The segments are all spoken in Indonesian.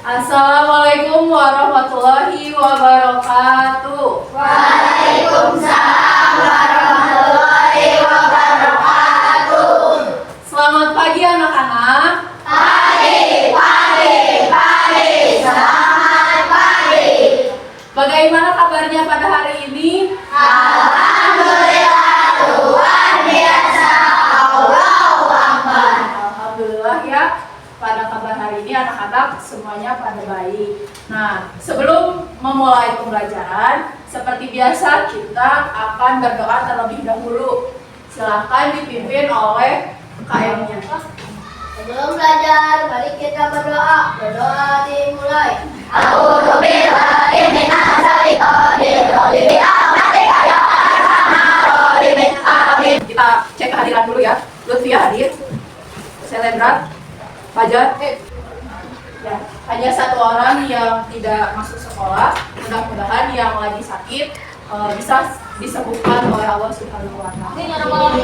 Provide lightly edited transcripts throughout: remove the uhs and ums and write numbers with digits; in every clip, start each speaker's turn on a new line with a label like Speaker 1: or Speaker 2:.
Speaker 1: Assalamualaikum warahmatullahi wabarakatuh.
Speaker 2: Waalaikumsalam warahmatullahi wabarakatuh.
Speaker 1: Selamat pagi anak-anak.
Speaker 2: Pagi. Selamat pagi.
Speaker 1: Bagaimana kabarnya pada hari ini?
Speaker 2: Alhamdulillah luar biasa. Allahu Akbar.
Speaker 1: Alhamdulillah ya. Pada kabar hari ini anak-anak semuanya pada baik. Nah, sebelum memulai pembelajaran, seperti biasa kita akan berdoa terlebih dahulu. Silakan dipimpin oleh KM-nya.
Speaker 2: Sebelum belajar, mari kita berdoa. Berdoa dimulai. A'udzu billahi minasyaitonir rajim. Bi-rahmatika ya arhamar rahimin.
Speaker 1: Kita cek kehadiran dulu ya. Lutfia hadir. Selebrat. Fajar. Ya, hanya satu orang yang tidak masuk sekolah. Mudah-mudahan yang lagi sakit bisa disembuhkan oleh Allah Subhanahu wa Ta'ala.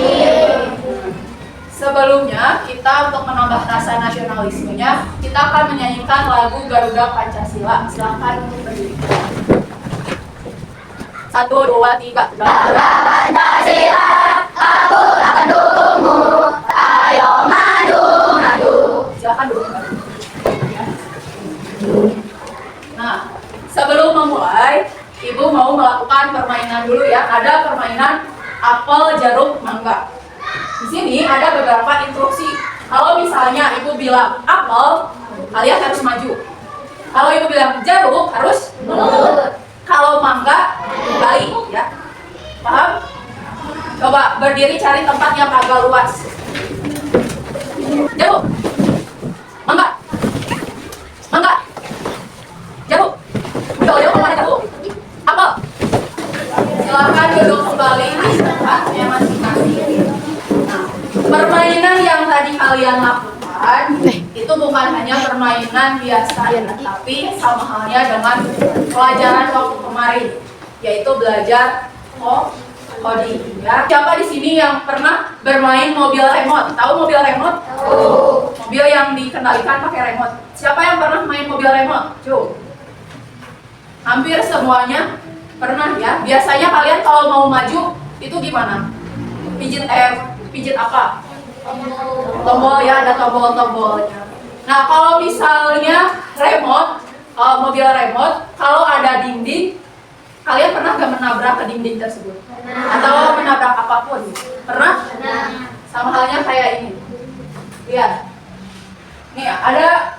Speaker 1: Sebelumnya, kita untuk menambah rasa nasionalismenya, kita akan menyanyikan lagu Garuda Pancasila. Silakan untuk berdiri. 1, 2, 3.
Speaker 2: Garuda Pancasila, aku akan dukungmu. Ayo maju.
Speaker 1: Silakan duduk. Nah, sebelum memulai, Ibu mau melakukan permainan dulu ya. Ada permainan apel, jeruk, mangga. Di sini ada beberapa instruksi. Kalau misalnya Ibu bilang apel, kalian harus maju. Kalau Ibu bilang jeruk, harus mundur. Kalau mangga, balik ya. Paham? Coba berdiri cari tempat yang agak luas. Jeruk. Mangga. Jeruk. Jauh kemana jeruk? Apel. Silakan duduk kembali di tempatnya masing-masing. Nah, permainan yang tadi kalian lakukan itu bukan hanya permainan biasa, tapi sama halnya dengan pelajaran waktu kemarin, yaitu belajar coding. Ya. Siapa di sini yang pernah bermain mobil remote? Tahu mobil remote? Mobil yang dikendalikan pakai remote. Siapa yang pernah main mobil remote? Coba. Hampir semuanya pernah ya. Biasanya kalian kalau mau maju itu gimana? Pijit apa? Tombol ya, ada tombol-tombolnya. Nah, kalau misalnya remote, mobil remote, kalau ada dinding, kalian pernah gak menabrak ke dinding tersebut? Atau menabrak apapun? Pernah? Sama halnya kayak ini. Lihat. Nih ada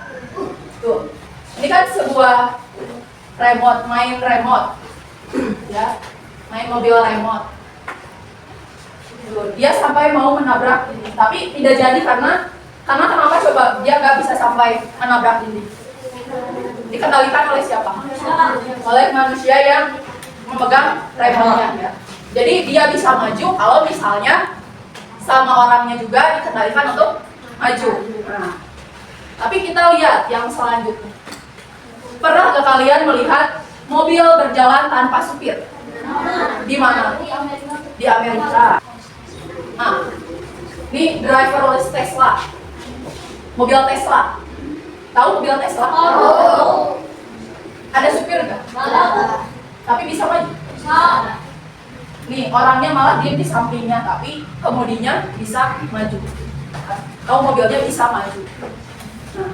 Speaker 1: tuh. Ini kan sebuah remote, main remote. Ya. Main mobil remote. Tuh, dia sampai mau menabrak dinding, tapi tidak jadi karena kenapa coba dia nggak bisa sampai menabrak dinding? Dikendalikan oleh siapa? Oleh manusia yang memegang remote-nya ya. Jadi dia bisa maju kalau misalnya sama orangnya juga dikendalikan untuk maju. Nah, tapi kita lihat yang selanjutnya. Pernah gak kalian melihat mobil berjalan tanpa supir? Di mana? Di Amerika. Nah, ini driverless Tesla. Mobil Tesla. Tahu mobil Tesla? Ada supir nggak? Tapi bisa maju? Nih, orangnya malah diem di sampingnya, tapi kemudinya bisa maju. Tahu mobilnya bisa maju. Nah,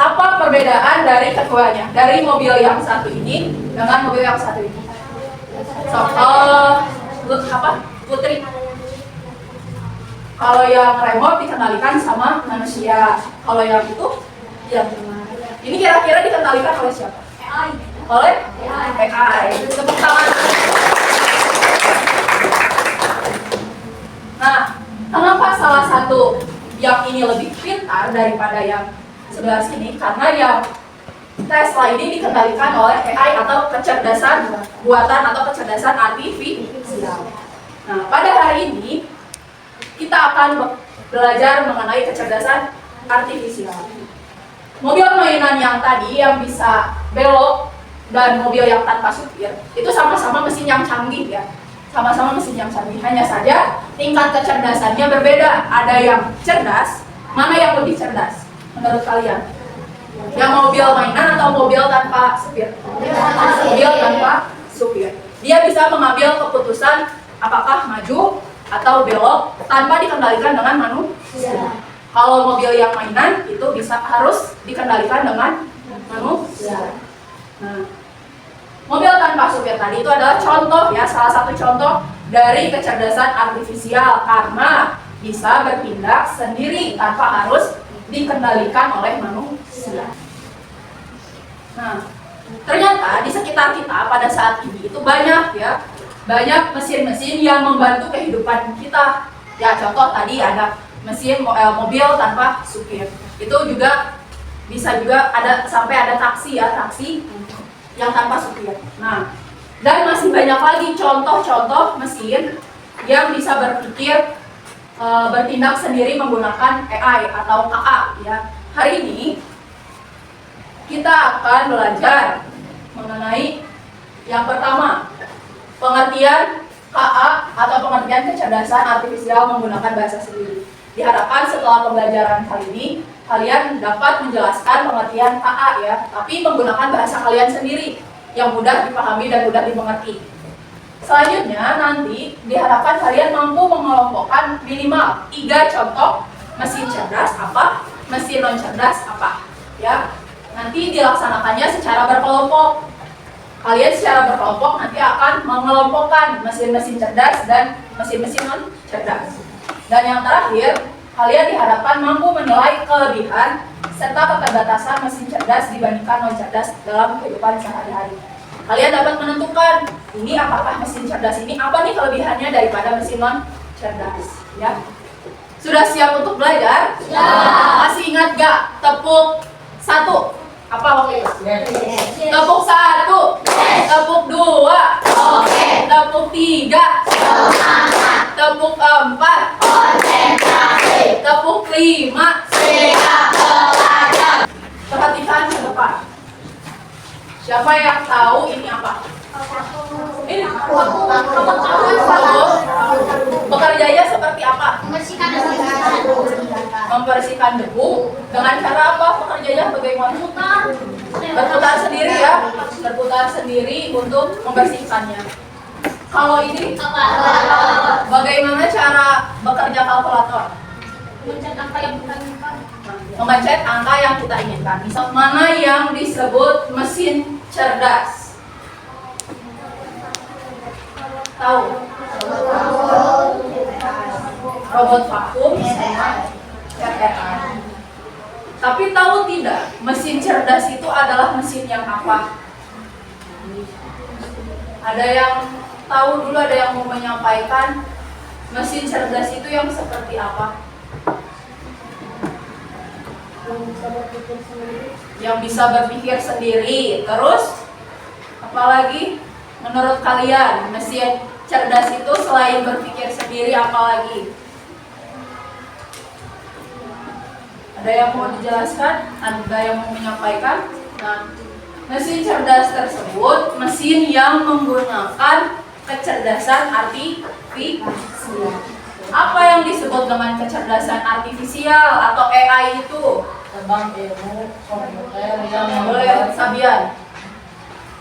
Speaker 1: apa perbedaan dari keduanya? Dari mobil yang satu ini dengan mobil yang satu ini? Putri. Kalau yang remote dikendalikan sama manusia. Kalau yang itu, ya. Ini kira-kira dikendalikan oleh siapa? AI. Oleh AI. Tepuk tangan. Nah, kenapa salah satu yang ini lebih pintar daripada yang sebelah sini? Karena yang Tesla ini dikendalikan oleh AI atau kecerdasan buatan atau kecerdasan artifisial. Nah, pada hari ini kita akan belajar mengenai kecerdasan artifisial. Mobil mainan yang tadi yang bisa belok dan mobil yang tanpa supir itu sama-sama mesin yang canggih ya. Sama-sama mesin yang canggih. Hanya saja tingkat kecerdasannya berbeda. Ada yang cerdas, mana yang lebih cerdas menurut kalian? Yang mobil mainan atau mobil tanpa supir? Mobil tanpa supir. Dia bisa mengambil keputusan apakah maju atau belok tanpa dikendalikan dengan manusia. Kalau mobil yang mainan itu harus dikendalikan dengan manusia. Nah, mobil tanpa supir tadi itu adalah contoh ya, salah satu contoh dari kecerdasan artifisial karena bisa bertindak sendiri tanpa harus dikendalikan oleh manusia. Nah, ternyata di sekitar kita pada saat ini itu banyak mesin-mesin yang membantu kehidupan kita. Ya, contoh tadi ada mesin mobil tanpa supir. Itu juga bisa juga sampai ada taksi yang tanpa supir. Nah, dan masih banyak lagi contoh-contoh mesin yang bisa berpikir bertindak sendiri menggunakan AI atau KA ya. Hari ini kita akan belajar mengenai yang pertama, pengertian KA atau pengertian kecerdasan artifisial menggunakan bahasa sendiri. Diharapkan setelah pembelajaran kali ini kalian dapat menjelaskan pengertian KA ya, tapi menggunakan bahasa kalian sendiri yang mudah dipahami dan mudah dimengerti. Selanjutnya nanti diharapkan kalian mampu mengelompokkan minimal 3 contoh mesin cerdas apa, mesin non cerdas apa ya. Nanti dilaksanakannya secara berkelompok. Kalian secara berkelompok nanti akan mengelompokkan mesin-mesin cerdas dan mesin-mesin non cerdas. Dan yang terakhir, kalian diharapkan mampu menilai kelebihan serta keterbatasan mesin cerdas dibandingkan non cerdas dalam kehidupan sehari-hari. Kalian dapat menentukan ini apakah mesin cerdas ini apa nih kelebihannya daripada mesin non cerdas ya. Sudah siap untuk belajar? Ya. Masih ingat gak tepuk 1? Apa waktu itu? Yes. Tepuk 1, yes. Tepuk 2, okay. Tepuk 3, semangat. Tepuk 4, konsentrasi. Tepuk 5, siap belajar. Perhatikan ke depan. Siapa yang tahu ini apa? Ini bekerjanya seperti apa? Membersihkan debu. Dengan cara apa? Bekerjanya bagaimana? Berputar sendiri ya, berputar sendiri untuk membersihkannya. Kalau ini bagaimana cara bekerja kalkulator? Memencet angka yang kita inginkan. Misal mana yang disebut mesin cerdas? Tahu? Robot vakum sama CRR. Tapi tahu tidak, mesin cerdas itu adalah mesin yang apa? Ada yang tahu dulu, ada yang mau menyampaikan mesin cerdas itu yang seperti apa? Yang bisa berpikir sendiri. Terus apalagi menurut kalian mesin cerdas itu selain berpikir sendiri apalagi? Ada yang mau dijelaskan? Ada yang mau menyampaikan? Nah, mesin cerdas tersebut mesin yang menggunakan kecerdasan artifisial. Apa yang disebut dengan kecerdasan artifisial atau AI itu?
Speaker 3: Cabang ilmu komputer yang
Speaker 1: Boleh Sabian.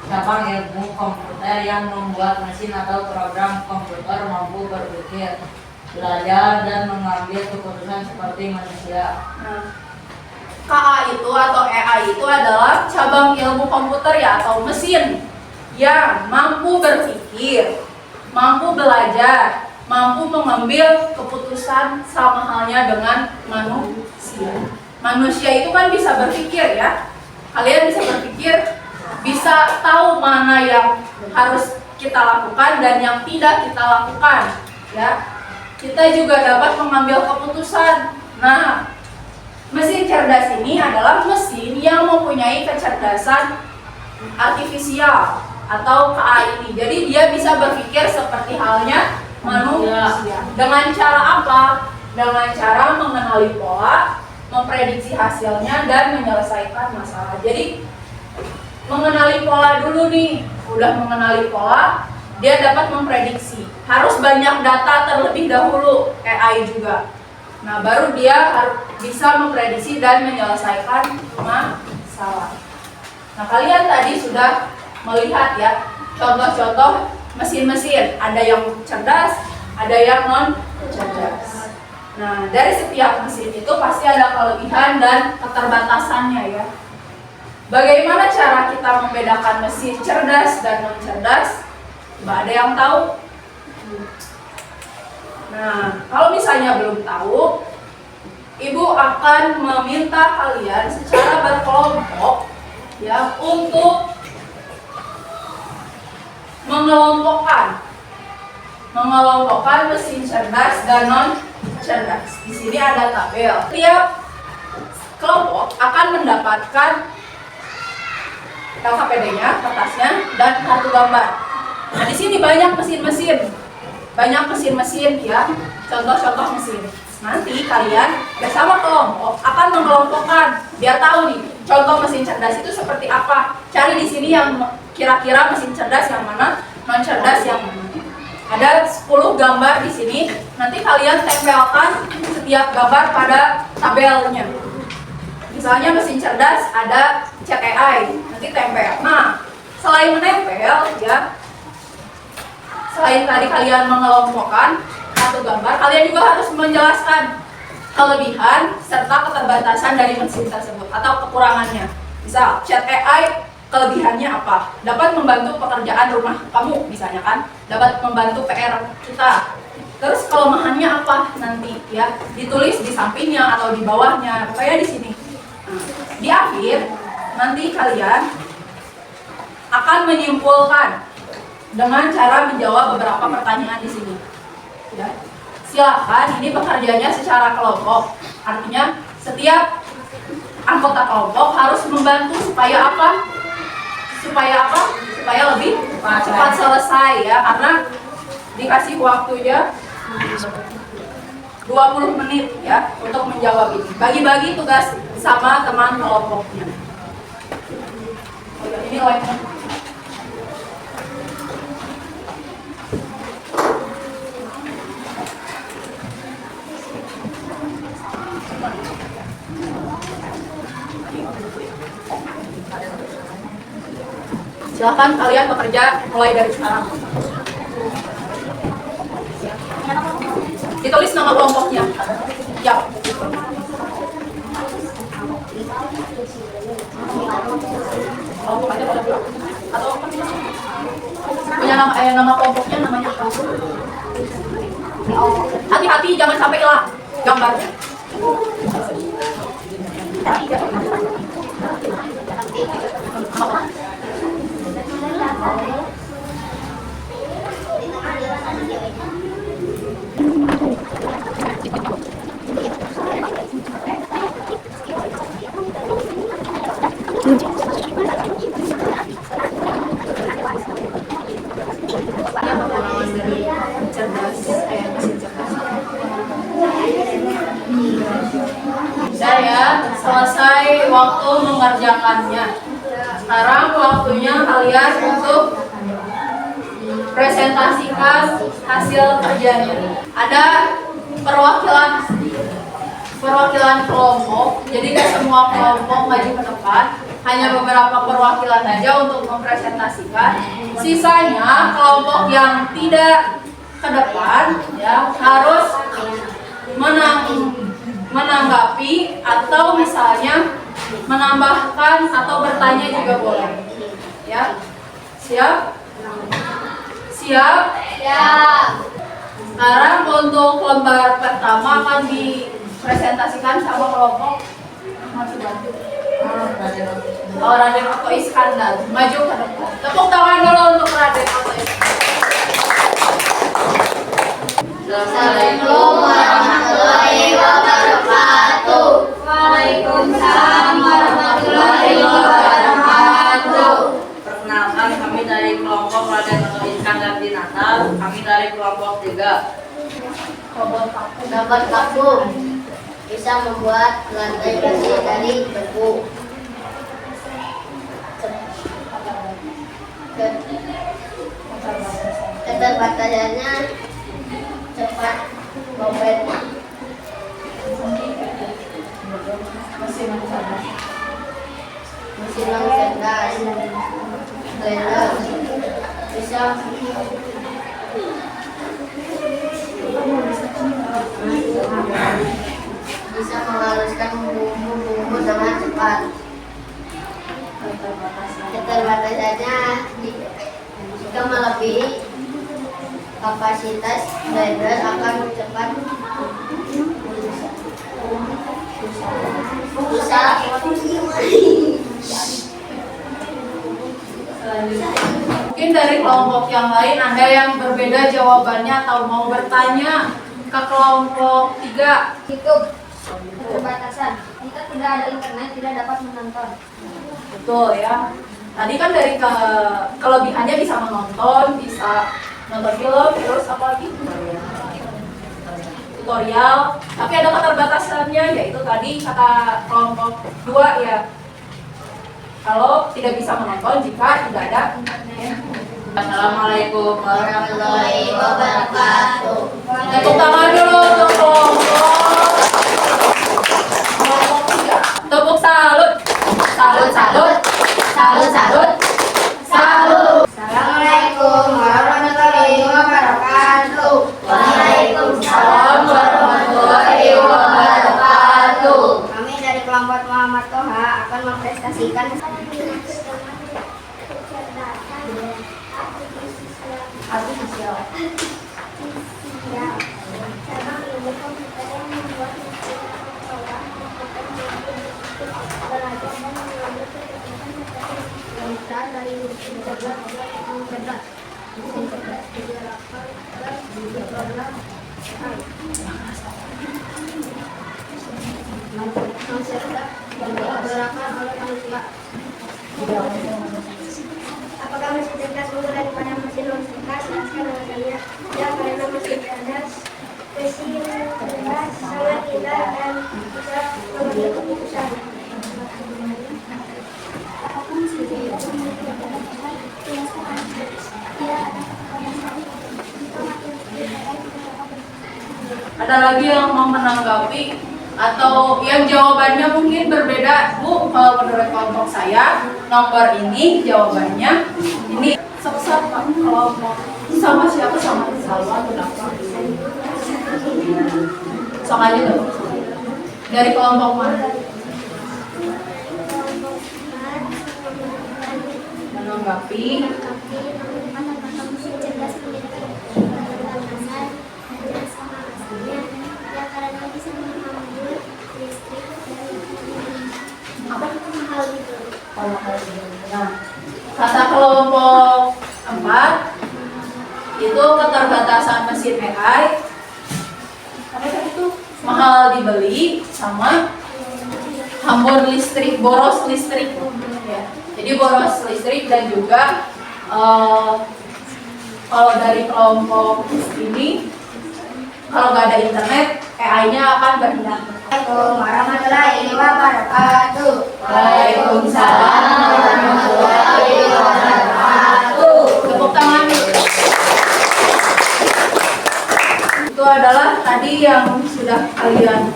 Speaker 3: cabang ilmu komputer yang membuat mesin atau program komputer mampu berpikir, belajar dan mengambil keputusan seperti manusia.
Speaker 1: Nah, KA itu atau AI itu adalah cabang ilmu komputer ya atau mesin yang mampu berpikir, mampu belajar, mampu mengambil keputusan sama halnya dengan manusia. Manusia itu kan bisa berpikir ya. Kalian bisa berpikir, bisa tahu mana yang harus kita lakukan dan yang tidak kita lakukan ya. Kita juga dapat mengambil keputusan. Nah, mesin cerdas ini adalah mesin yang mempunyai kecerdasan artifisial atau KA ini. Jadi dia bisa berpikir seperti halnya manusia. Dengan cara apa? Dengan cara mengenali pola, memprediksi hasilnya dan menyelesaikan masalah. Jadi mengenali pola dulu nih. Udah mengenali pola, dia dapat memprediksi. Harus banyak data terlebih dahulu, AI juga. Nah, baru dia bisa memprediksi dan menyelesaikan masalah. sudah melihat ya contoh-contoh mesin-mesin, ada yang cerdas, ada yang non cerdas. Nah, dari setiap mesin itu pasti ada kelebihan dan keterbatasannya ya. Bagaimana cara kita membedakan mesin cerdas dan non cerdas? Coba ada yang tahu? Nah, kalau misalnya belum tahu, Ibu akan meminta kalian secara berkelompok ya untuk mengelompokkan mesin cerdas dan non cerdas. Di sini ada tabel. Tiap kelompok akan mendapatkan LKPD-nya, kertasnya, dan kartu gambar. Nah, di sini banyak mesin-mesin ya, contoh-contoh mesin. Nanti kalian bersama kelompok akan mengelompokkan biar tahu nih contoh mesin cerdas itu seperti apa. Cari di sini yang kira-kira mesin cerdas yang mana, non cerdas yang mana. Ada 10 gambar di sini. Nanti kalian tempelkan setiap gambar pada tabelnya. Misalnya mesin cerdas ada CTI, nanti tempel. Nah, selain menempel ya, selain tadi kalian mengelompokkan satu gambar, kalian juga harus menjelaskan kelebihan serta keterbatasan dari mesin tersebut atau kekurangannya. Misal, chat AI kelebihannya apa? Dapat membantu pekerjaan rumah kamu misalnya kan, dapat membantu PR kita. Terus kelemahannya apa nanti ya? Ditulis di sampingnya atau di bawahnya, kayak di sini. Nah, di akhir nanti kalian akan menyimpulkan dengan cara menjawab beberapa pertanyaan di sini. Ya. Silakan, ini pekerjaannya secara kelompok. Artinya setiap anggota kelompok harus membantu supaya apa? Supaya lebih cepat selesai ya, karena dikasih waktunya 20 menit ya untuk menjawab ini. Bagi-bagi tugas sama teman kelompoknya. Ini like-nya. Silahkan kalian bekerja mulai dari sekarang. Ditulis nama kelompoknya. Ya. Kelompok aja boleh bilang. Atau punya nama kelompoknya namanya apa? Hati-hati jangan sampai hilang gambarnya. Saya selesai waktu mengerjakannya. Sekarang waktunya kalian untuk presentasikan hasil kerjanya. Ada perwakilan kelompok, jadi tidak semua kelompok maju ke depan, hanya beberapa perwakilan saja untuk mempresentasikan. Sisanya kelompok yang tidak ke depan ya harus menanggapi atau misalnya menambahkan atau bertanya juga boleh. Ya, siap? Siap?
Speaker 2: Siap.
Speaker 1: Sekarang untuk lembar pertama akan dipresentasikan sama kelompok. Oh, Raden Otto Iskandar, maju ke depan. Tepuk tangan dulu untuk Raden Otto Iskandar.
Speaker 2: Assalamualaikum warahmatullahi wabarakatuh. Waalaikumsalam warahmatullahi wabarakatuh.
Speaker 3: Perkenalkan, kami dari kelompok Raden Otto Iskandar di Natal. Kami dari kelompok 3.
Speaker 2: Dapat vakum bisa membuat lantai bersih dari debu. Keterbatasannya cepat lompat. Mesin yang cerdas. blender, bisa bisa menghaluskan bumbu-bumbu dengan cepat. Keterbatasannya jika melebihi kapasitas blender akan cepat rusak.
Speaker 1: Mungkin dari kelompok yang lain ada yang berbeda jawabannya atau mau bertanya ke kelompok 3.
Speaker 2: YouTube keterbatasan. Jika tidak ada internet tidak dapat menonton.
Speaker 1: Betul ya. Tadi kan dari kelebihannya bisa menonton, bisa nonton film, terus apa lagi? Tutorial. Tapi ada keterbatasannya, yaitu tadi kata kelompok 2 ya. Kalau tidak bisa menonton jika tidak ada internet.
Speaker 3: Assalamualaikum
Speaker 2: Warahmatullahi wabarakatuh.
Speaker 1: Tepuk tangan dulu untuk kelompok 3. Tepuk salut. Salut, salut. Salut, salut. Salut.
Speaker 2: Assalamualaikum warahmatullahi wabarakatuh.
Speaker 1: Waalaikumsalam warahmatullahi wabarakatuh.
Speaker 2: Kami dari kelompok Muhammad Toha akan mempresentasikan
Speaker 1: Artifisial.
Speaker 2: Apakah mesin cerdas unggul daripada mesin non cerdas? Jelaskan alasannya. Ya, karena mesin cerdas sangat indah dan bisa mengambil keputusan.
Speaker 1: Ada lagi yang mau menanggapi atau yang jawabannya mungkin berbeda, Bu? Kalau menurut kelompok saya, nomor ini jawabannya ini sesat Pak. Kelompok sama siapa? Sama Salwa, kenapa? Sama aja dong. Dari kelompok mana? Menanggapi. Nah, kata kelompok 4 itu keterbatasan mesin AI apa itu mahal dibeli sama hambur listrik, boros listrik ya. Jadi boros listrik dan juga kalau dari kelompok ini kalau nggak ada internet AI-nya akan berhilang.
Speaker 2: Assalamualaikum warahmatullahi wabarakatuh.
Speaker 1: Waalaikumsalam warahmatullahi wabarakatuh. Tepuk tangan. Itu adalah tadi yang sudah kalian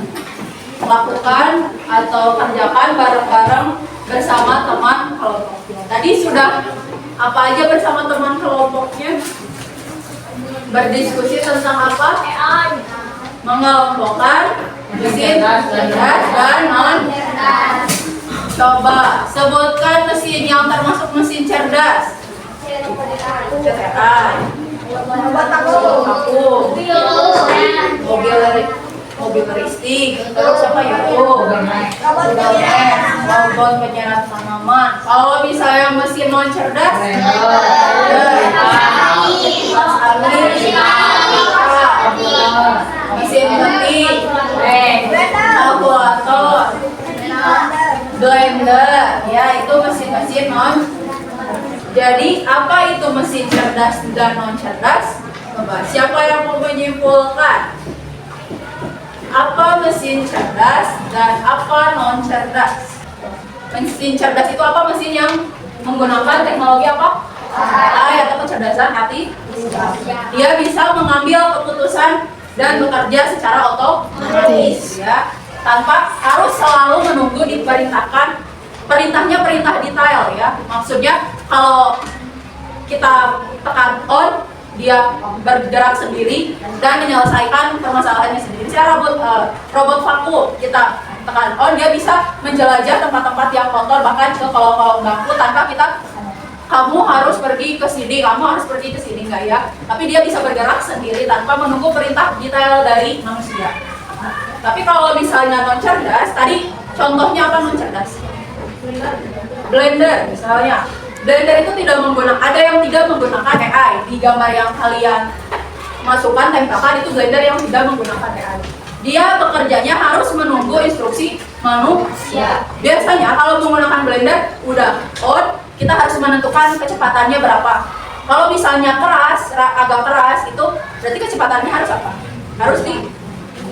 Speaker 1: lakukan atau kerjakan bareng-bareng bersama teman kelompoknya. Tadi sudah apa aja bersama teman kelompoknya? Berdiskusi tentang apa? AI. Mengelompokkan mesin cerdas dan non cerdas. Coba sebutkan mesin yang termasuk mesin cerdas. Cetekan, vakum, mobil listrik, terus apa ya? Robot penyerat tanaman. Kalau misalnya mesin non cerdas, mesin ketik, kalkulator, blender, ya itu mesin-mesin non. Jadi apa itu mesin cerdas dan non cerdas? Coba siapa yang mau menyimpulkan? Apa mesin cerdas dan apa non cerdas? Mesin cerdas itu apa? Mesin yang menggunakan teknologi apa? AI atau kecerdasan hati. Dia bisa mengambil keputusan dan bekerja secara otomatis ya, tanpa harus selalu menunggu diperintahkan. Perintahnya perintah detail ya. Maksudnya kalau kita tekan on, dia bergerak sendiri dan menyelesaikan permasalahannya sendiri. Misalnya robot vakum, kita tekan on, dia bisa menjelajah tempat-tempat yang kotor, bahkan ke kolong-kolong bangku tanpa kita kamu harus pergi ke sini, kamu harus pergi ke sini, enggak ya. Tapi dia bisa bergerak sendiri tanpa menunggu perintah detail dari manusia. Tapi kalau misalnya non cerdas, tadi contohnya apa non cerdas? Blender misalnya. Blender itu tidak menggunakan, ada yang tidak menggunakan AI. Di gambar yang kalian masukkan, tempelkan, itu Blender yang tidak menggunakan AI. Dia bekerjanya harus menunggu instruksi manusia. Biasanya kalau menggunakan Blender, udah on, kita harus menentukan kecepatannya berapa. Kalau misalnya keras, agak keras, itu berarti kecepatannya harus apa? Harus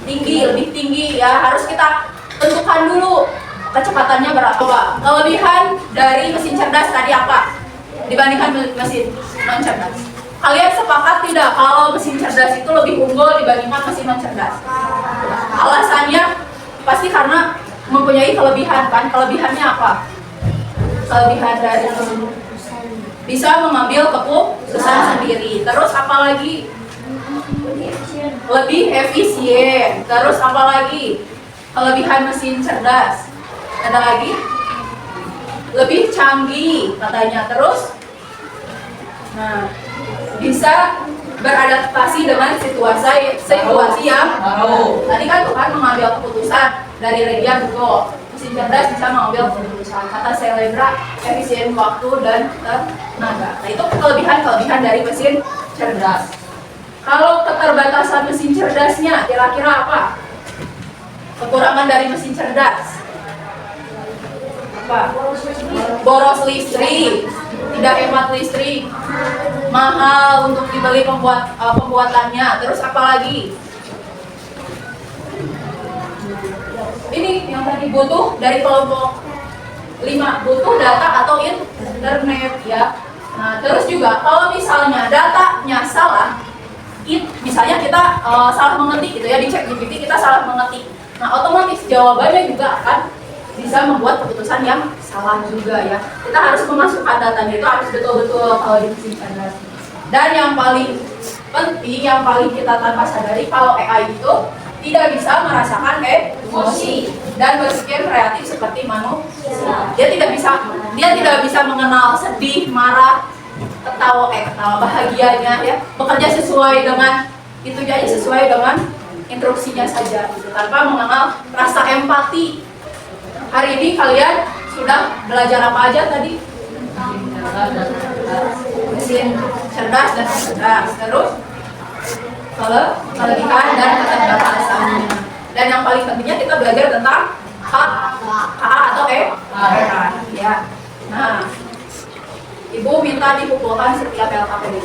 Speaker 1: tinggi, lebih tinggi ya. Harus kita tentukan dulu kecepatannya berapa. Kelebihan dari mesin cerdas tadi apa dibandingkan mesin non cerdas? Kalian sepakat tidak kalau mesin cerdas itu lebih unggul dibandingkan mesin non cerdas? Alasannya pasti karena mempunyai kelebihan kan? Kelebihannya apa? Kelebihan dari bisa mengambil keputusan sendiri. Terus apalagi? Lebih efisien. Terus apalagi? Kelebihan mesin cerdas. Ada lagi? Lebih canggih katanya. Terus bisa beradaptasi dengan situasi yang baru. Tadi kan Tuhan mengambil keputusan dari Radian betul. Mesin cerdas bisa mengambil keputusan. Kata Celebra, efisien waktu dan tenaga. Nah, itu kelebihan dari mesin cerdas. Kalau keterbatasan mesin cerdasnya, kira-kira apa? Kekurangan dari mesin cerdas apa? Boros listrik, tidak hemat listrik, mahal untuk dibeli pembuatannya. Terus apa lagi? Ini yang tadi butuh dari kelompok 5, butuh data atau internet ya. Nah, terus juga kalau misalnya datanya salah, misalnya kita salah mengetik gitu ya, di ChatGPT kita salah mengetik. Nah, otomatis jawabannya juga akan bisa membuat keputusan yang salah juga ya. Kita harus memasukkan datanya itu harus betul-betul kalau di mesin cerdas. Dan yang paling penting, yang paling kita tanpa sadari, kalau AI itu tidak bisa merasakan emosi dan berpikir kreatif seperti manusia. Dia tidak bisa mengenal sedih, marah, ketawa bahagianya ya. Bekerja sesuai dengan itu aja, sesuai dengan instruksinya saja gitu, tanpa mengenal rasa empati. Hari ini kalian sudah belajar apa aja tadi? Mesin cerdas dan cerdas. Terus kelebihan dan keterbatasan. Dan yang paling pentingnya kita belajar tentang KA atau ya. Nah, Ibu minta dipukulkan setiap LKPD.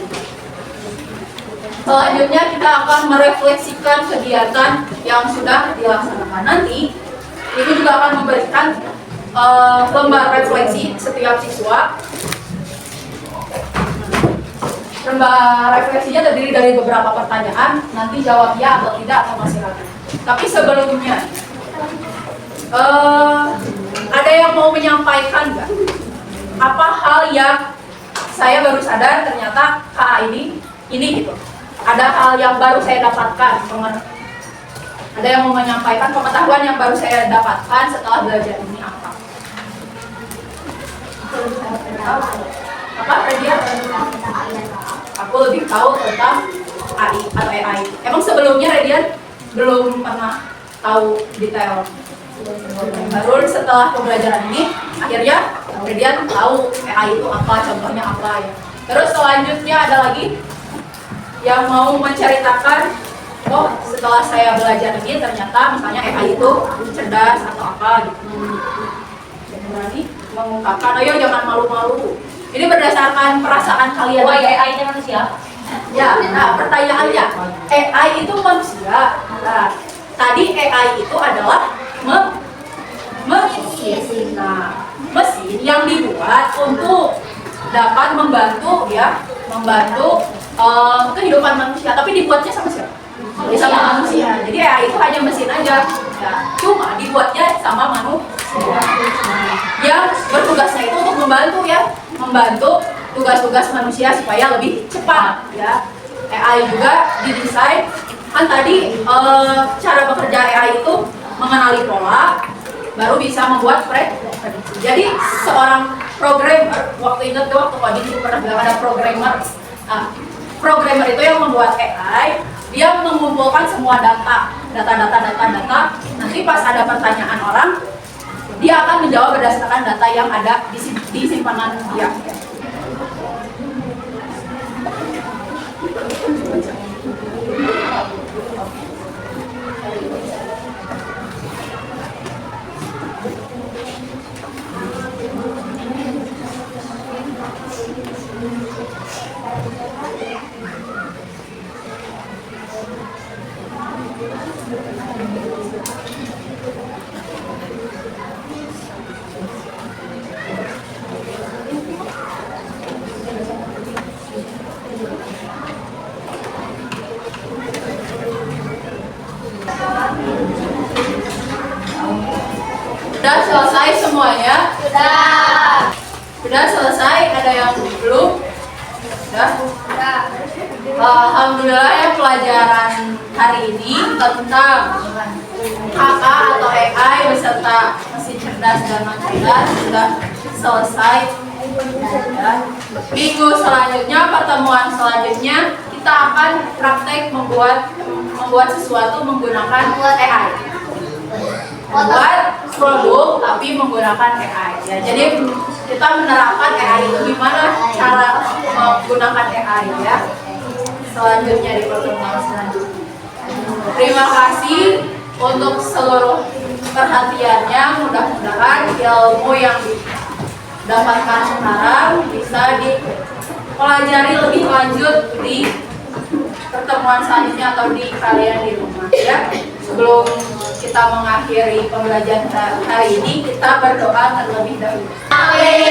Speaker 1: Selanjutnya kita akan merefleksikan kegiatan yang sudah dilaksanakan. Nanti Ibu juga akan memberikan lembar refleksi setiap siswa. Lembar refleksinya terdiri dari beberapa pertanyaan. Nanti jawab ya atau tidak atau masih ragu. Tapi sebelumnya, ada yang mau menyampaikan nggak? Apa hal yang saya baru sadar ternyata KA ini gitu. Ada hal yang baru saya dapatkan. Ada yang mau menyampaikan pengetahuan yang baru saya dapatkan setelah belajar ini apa? Apa Redia? Aku lebih tahu tentang AI atau AI. Emang sebelumnya Redian belum pernah tahu detail. Baru setelah pembelajaran ini, akhirnya Redian tahu AI itu apa, contohnya apa ya. Terus selanjutnya ada lagi yang mau menceritakan, oh setelah saya belajar ini ternyata misalnya AI itu cerdas atau apa gitu. Jangan berani mengungkapkan, ayo jangan malu-malu. Ini berdasarkan perasaan kalian.
Speaker 3: Oh, AI itu manusia?
Speaker 1: Ya, nah pertanyaannya, AI itu manusia. Nah, tadi AI itu adalah mesin. Nah, mesin yang dibuat untuk dapat membantu kehidupan manusia. Tapi dibuatnya sama siapa? Sama manusia. Jadi AI itu hanya mesin aja. Ya, cuma dibuatnya sama manusia. Yang bertugasnya itu untuk membantu tugas-tugas manusia supaya lebih cepat ya. AI juga didesain kan tadi cara bekerja AI itu mengenali pola baru bisa membuat prediksi. Jadi seorang programmer, waktu coding itu pernah bilang ada programmer. Nah, programmer itu yang membuat AI, dia mengumpulkan semua data. Nanti pas ada pertanyaan orang, dia akan menjawab berdasarkan data yang ada di simpanan dia. Sudah selesai semuanya? Sudah selesai? Ada yang belum? Sudah? Alhamdulillah ya, pelajaran hari ini tentang KK atau AI beserta mesin cerdas dan non-cerdas sudah selesai. Ya. Minggu selanjutnya, pertemuan selanjutnya kita akan praktek membuat sesuatu menggunakan AI. Membuat produk tapi menggunakan AI ya. Jadi kita menerapkan AI itu gimana cara menggunakan AI ya. Selanjutnya di pertemuan selanjutnya. Terima kasih untuk seluruh perhatiannya. Mudah-mudahan ilmu yang didapatkan sekarang bisa dipelajari lebih lanjut di pertemuan selanjutnya atau di kalian di rumah ya. Sebelum kita mengakhiri pembelajaran hari ini, kita berdoa terlebih dahulu. Haleluya.